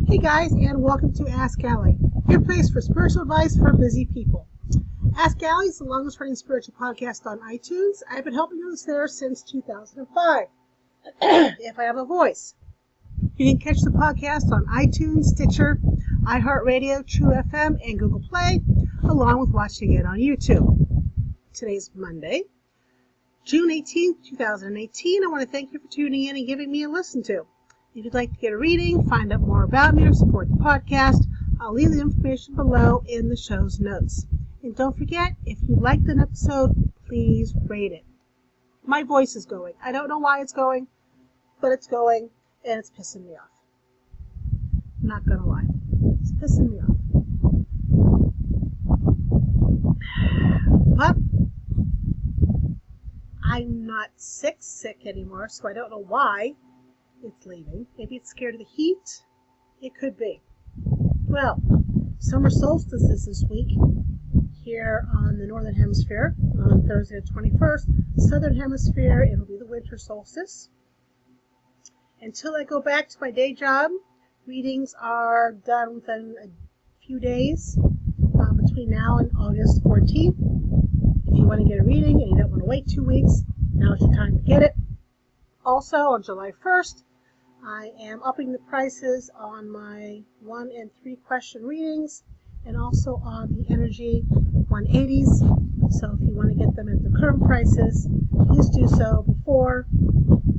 Hey guys, and welcome to Ask Allie, your place for spiritual advice for busy people. Ask Allie is the longest running spiritual podcast on iTunes. I've been helping others there since 2005. If I have a voice. You can catch the podcast on iTunes, Stitcher, iHeartRadio, True FM, and Google Play, along with watching it on YouTube. Today's Monday, June 18th, 2018. I want to thank you for tuning in and giving me a listen to. If you'd like to get a reading, find out more about me, or support the podcast, I'll leave the information below in the show's notes. And don't forget, if you liked an episode, please rate it. My voice is going. I don't know why it's going, but it's going, and it's pissing me off. I'm not going to lie. It's pissing me off. But I'm not sick anymore, so I don't know why it's leaving. Maybe it's scared of the heat. It could be. Well, summer solstice is this week here on the northern hemisphere on Thursday the 21st. Southern hemisphere, it'll be the winter solstice. Until I go back to my day job, readings are done within a few days between now and August 14th. If you want to get a reading and you don't want to wait 2 weeks, now's your time to get it. Also, on July 1st, I am upping the prices on my 1 and 3 question readings and also on the Energy 180s. So if you want to get them at the current prices, please do so before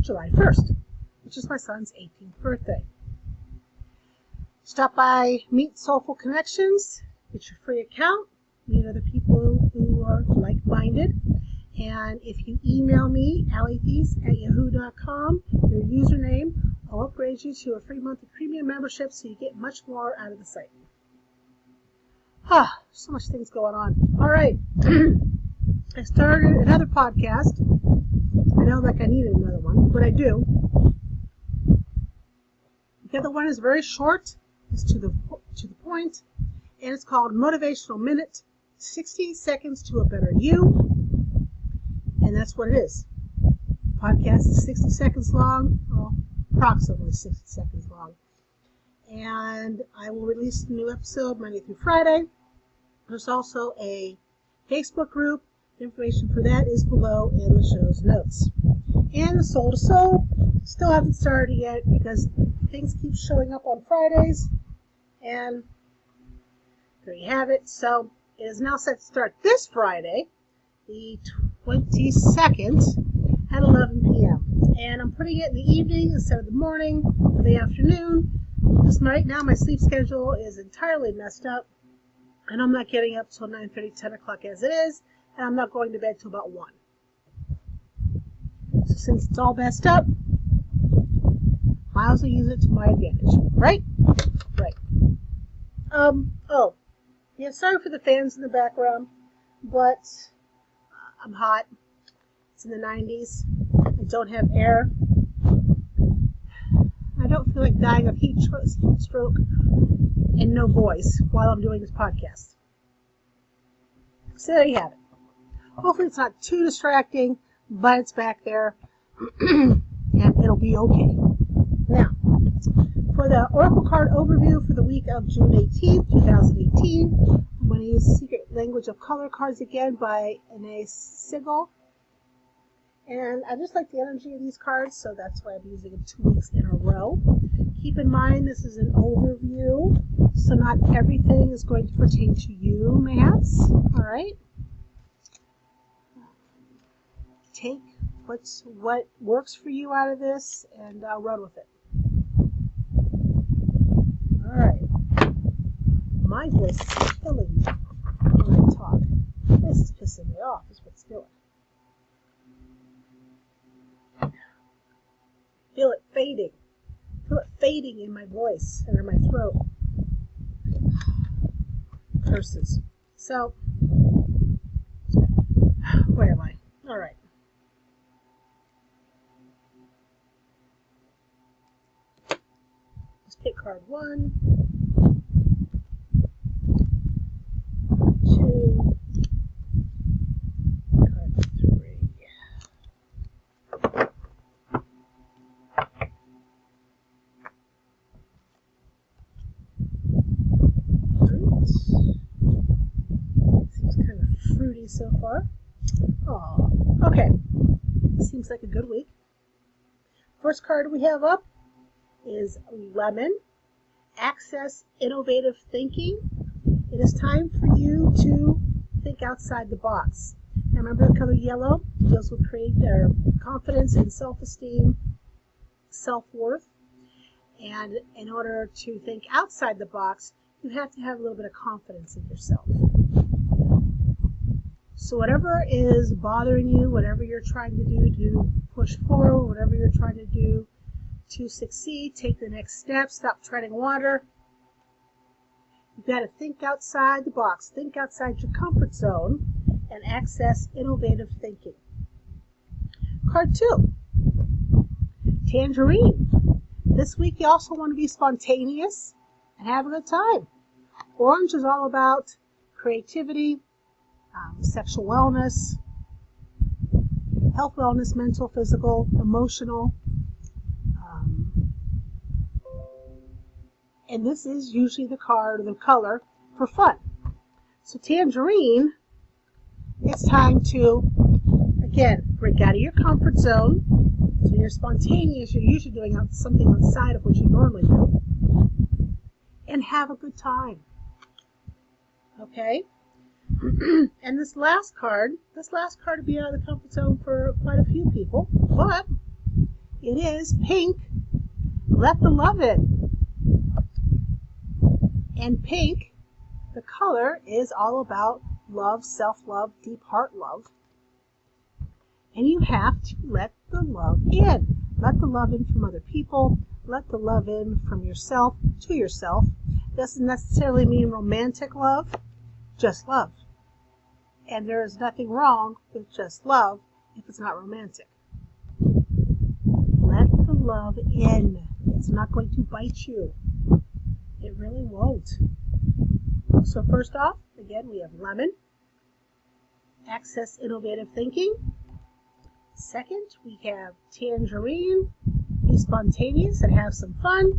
July 1st, which is my son's 18th birthday. Stop by Meet Soulful Connections, get your free account, meet other people who are like-minded. And if you email me, alliethees@yahoo.com, your username, I'll upgrade you to a free month of premium membership so you get much more out of the site. So much things going on. All right. I started another podcast. I know like I needed another one, but I do. The other one is very short. It's to the point. And it's called Motivational Minute, 60 Seconds to a Better You. And that's what it is. The podcast is 60 seconds long, well, approximately 60 seconds long. And I will release a new episode Monday through Friday. There's also a Facebook group. The information for that is below in the show's notes. And the Soul to Soul, still haven't started yet because things keep showing up on Fridays. And there you have it. So it is now set to start this Friday, the 22nd at 11 p.m. And I'm putting it in the evening instead of the morning or the afternoon. Because right now my sleep schedule is entirely messed up. And I'm not getting up till 9:30, 10 o'clock as it is. And I'm not going to bed till about 1. So since it's all messed up, might as well use it to my advantage. Right? Right. Oh. Yeah, sorry for the fans in the background. But I'm hot. It's in the 90s. I don't have air. I don't feel like dying of heat stroke and no voice while I'm doing this podcast. So there you have it. Hopefully it's not too distracting, but it's back there and it'll be okay. Now, for the Oracle card overview for the week of June 18th, 2018, I'm going to use Secret Language of Color cards again by Anais Sigel. And I just like the energy of these cards, so that's why I'm using them 2 weeks in a row. Keep in mind this is an overview, so not everything is going to pertain to you, mayhaps. All right? Take what works for you out of this and run with it. All right. My voice is killing me when I talk. This is pissing me off, is what it's doing. Feel it fading. Feel it fading in my voice and in my throat. Curses. So, where am I? All right. Let's pick card 1, 2, card 3. so far? Oh, okay. Seems like a good week. First card we have up is Lemon. Access innovative thinking. It is time for you to think outside the box. Now remember, the color yellow deals with creating their confidence and self-esteem, self-worth. And in order to think outside the box, you have to have a little bit of confidence in yourself. So whatever is bothering you, whatever you're trying to do to push forward, whatever you're trying to do to succeed, take the next step, stop treading water. You've got to think outside the box, think outside your comfort zone, and access innovative thinking. Card 2, Tangerine. This week you also want to be spontaneous and have a good time. Orange is all about creativity, sexual wellness, health wellness, mental, physical, emotional. And this is usually the card or the color for fun. So Tangerine, it's time to, again, break out of your comfort zone. So when you're spontaneous, you're usually doing something outside of what you normally do. And have a good time. Okay? And this last card would be out of the comfort zone for quite a few people. But it is pink. Let the love in. And pink, the color, is all about love, self-love, deep heart love. And you have to let the love in. Let the love in from other people. Let the love in from yourself to yourself. Doesn't necessarily mean romantic love, just love. And there is nothing wrong with just love if it's not romantic. Let the love in. It's not going to bite you. It really won't. So first off, again, we have Lemon. Access innovative thinking. Second, we have Tangerine. Be spontaneous and have some fun.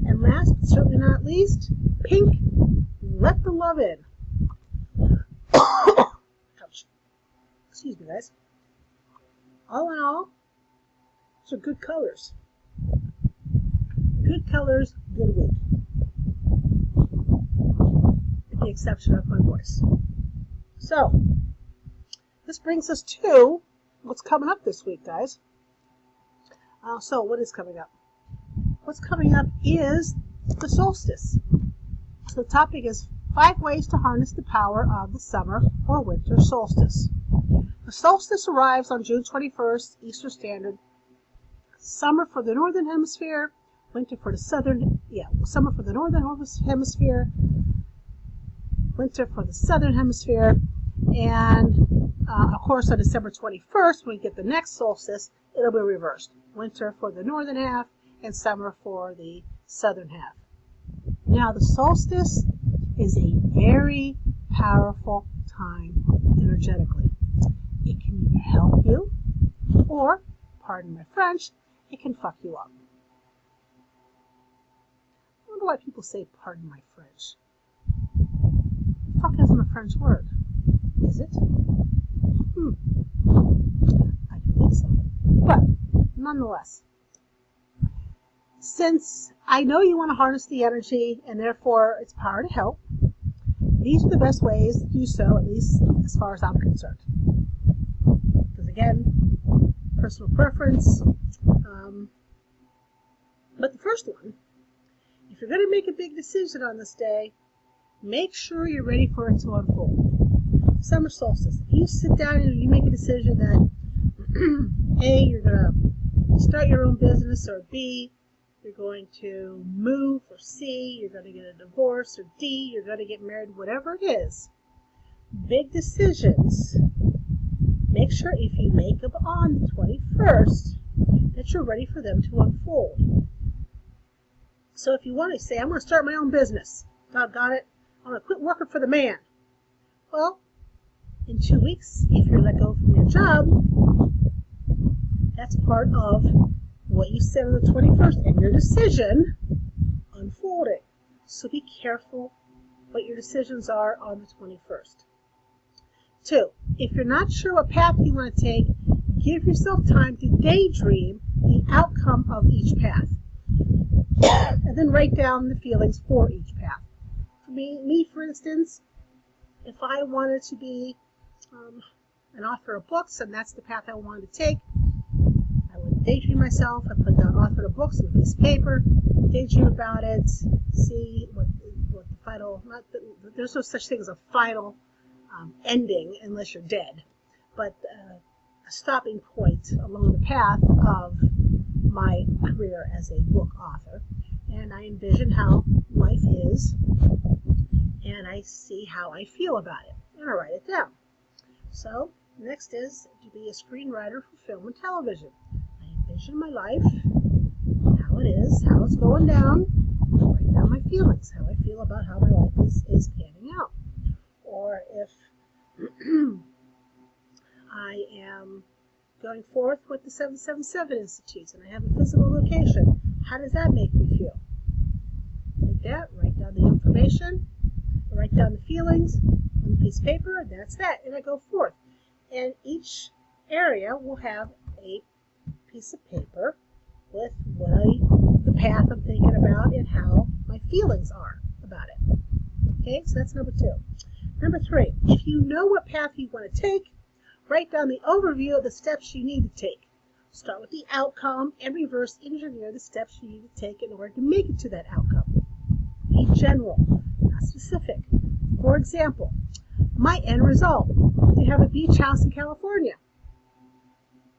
And last but certainly not least, Pink. Let the love in. Ouch. Excuse me, guys. All in all, those are good colors. Good colors, good week. With the exception of my voice. So, this brings us to what's coming up this week, guys. So, what is coming up? What's coming up is the solstice. So the topic is 5 ways to harness the power of the summer or winter solstice. The solstice arrives on June 21st, Eastern Standard. Summer for the northern hemisphere, winter for the summer for the northern hemisphere, winter for the southern hemisphere, and of course on December 21st, when we get the next solstice, it'll be reversed. Winter for the northern half and summer for the southern half. Now the solstice is a very powerful time energetically. It can either help you or, pardon my French, it can fuck you up. I wonder why people say pardon my French. Fuck isn't a French word, is it? I don't think so. But, nonetheless, since I know you want to harness the energy and therefore its power to help, these are the best ways to do so, at least as far as I'm concerned. Because again, personal preference. But the first one, if you're going to make a big decision on this day, make sure you're ready for it to unfold. Summer solstice. If you sit down and you make a decision that A, you're going to start your own business, or B, you're going to move, or C, you're going to get a divorce, or D, you're going to get married, whatever it is, big decisions, make sure if you make them on the 21st that you're ready for them to unfold. So if you want to say, I'm going to start my own business, doggone it, I'm going to quit working for the man. Well, in 2 weeks, if you're let go from your job, that's part of what you said on the 21st and your decision unfolding. So be careful what your decisions are on the 21st. 2, if you're not sure what path you want to take, give yourself time to daydream the outcome of each path. And then write down the feelings for each path. For me, for instance, if I wanted to be an author of books, and that's the path I wanted to take, I would daydream myself. I put down author of books on a piece of paper, daydream about it, see what the final, there's no such thing as a final ending unless you're dead, but a stopping point along the path of my career as a book author. And I envision how life is, and I see how I feel about it, and I write it down. So next is to be a screenwriter for film and television. I envision my life, how it is, how it's going down, write down my feelings, how I feel about how my life is panning out. Or if I am going forth with the 777 Institutes and I have a physical location, how does that make me feel? Take that, write down the information, write down the feelings on a piece of paper, and that's that, and I go forth. And each area will have a piece of paper with the path I'm thinking about and how my feelings are about it. Okay, so that's number 2. Number 3, if you know what path you want to take, write down the overview of the steps you need to take. Start with the outcome and reverse engineer the steps you need to take in order to make it to that outcome. Be general, not specific. For example, my end result, to have a beach house in California.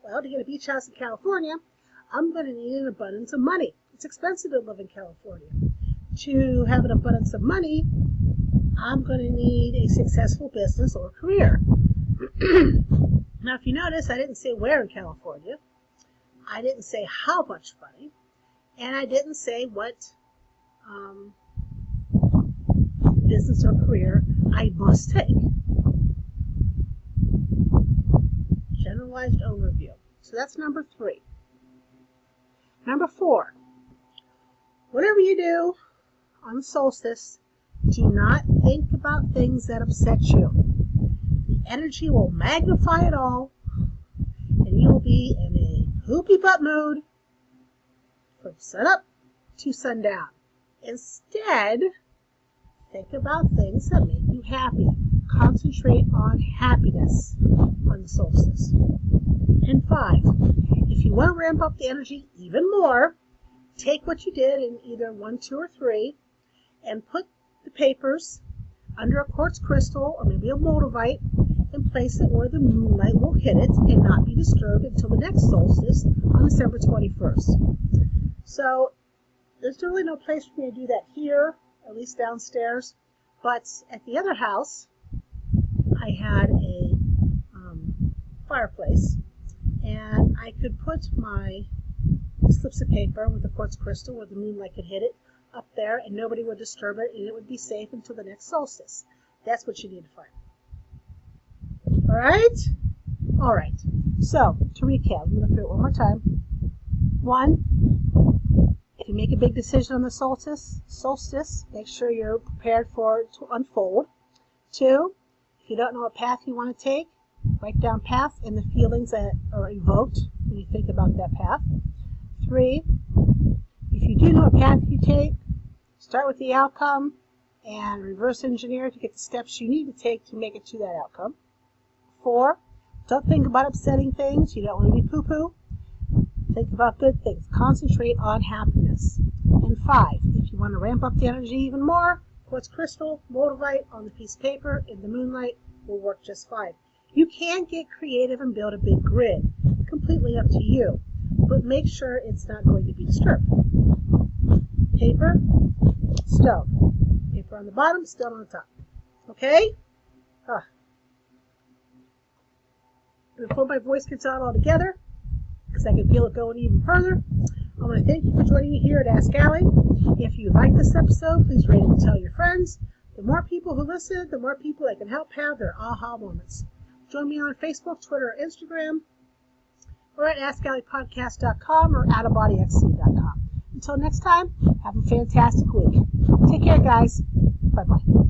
Well, to get a beach house in California, I'm going to need an abundance of money. It's expensive to live in California. To have an abundance of money, I'm going to need a successful business or career. Now, if you notice, I didn't say where in California. I didn't say how much money. And I didn't say what business or career I must take. Generalized overview. So that's number 3. Number 4. Whatever you do on the solstice, do not think about things that upset you. The energy will magnify it all, and you will be in a poopy butt mood from sunup to sundown. Instead, think about things that make you happy. Concentrate on happiness on the solstice. And 5, if you want to ramp up the energy even more, take what you did in either 1, 2, or 3 and put the papers under a quartz crystal or maybe a moldavite and place it where the moonlight will hit it and not be disturbed until the next solstice on December 21st. So there's really no place for me to do that here, at least downstairs, but at the other house I had a fireplace, and I could put my slips of paper with the quartz crystal where the moonlight could hit it up there, and nobody would disturb it, and it would be safe until the next solstice. That's what you need to find. All right. So to recap, I'm going to go through it one more time. 1, if you make a big decision on the solstice, make sure you're prepared for it to unfold. 2, if you don't know what path you want to take, write down path and the feelings that are evoked when you think about that path. 3, if you do know what path you take, start with the outcome and reverse engineer to get the steps you need to take to make it to that outcome. 4, don't think about upsetting things. You don't want to be poo-poo. Think about good things. Concentrate on happiness. And 5, if you want to ramp up the energy even more, quartz crystal, moldavite on the piece of paper in the moonlight will work just fine. You can get creative and build a big grid. Completely up to you. But make sure it's not going to be disturbed. Paper, stone. Paper on the bottom, stone on the top. Okay? Before my voice gets out altogether, because I can feel it going even further, I want to thank you for joining me here at Ask Allie. If you like this episode, please rate it and tell your friends. The more people who listen, the more people I can help have their aha moments. Join me on Facebook, Twitter, or Instagram, or at AskAlliePodcast.com or OutOfBodyXC.com. Until next time, have a fantastic week. Take care, guys. Bye-bye.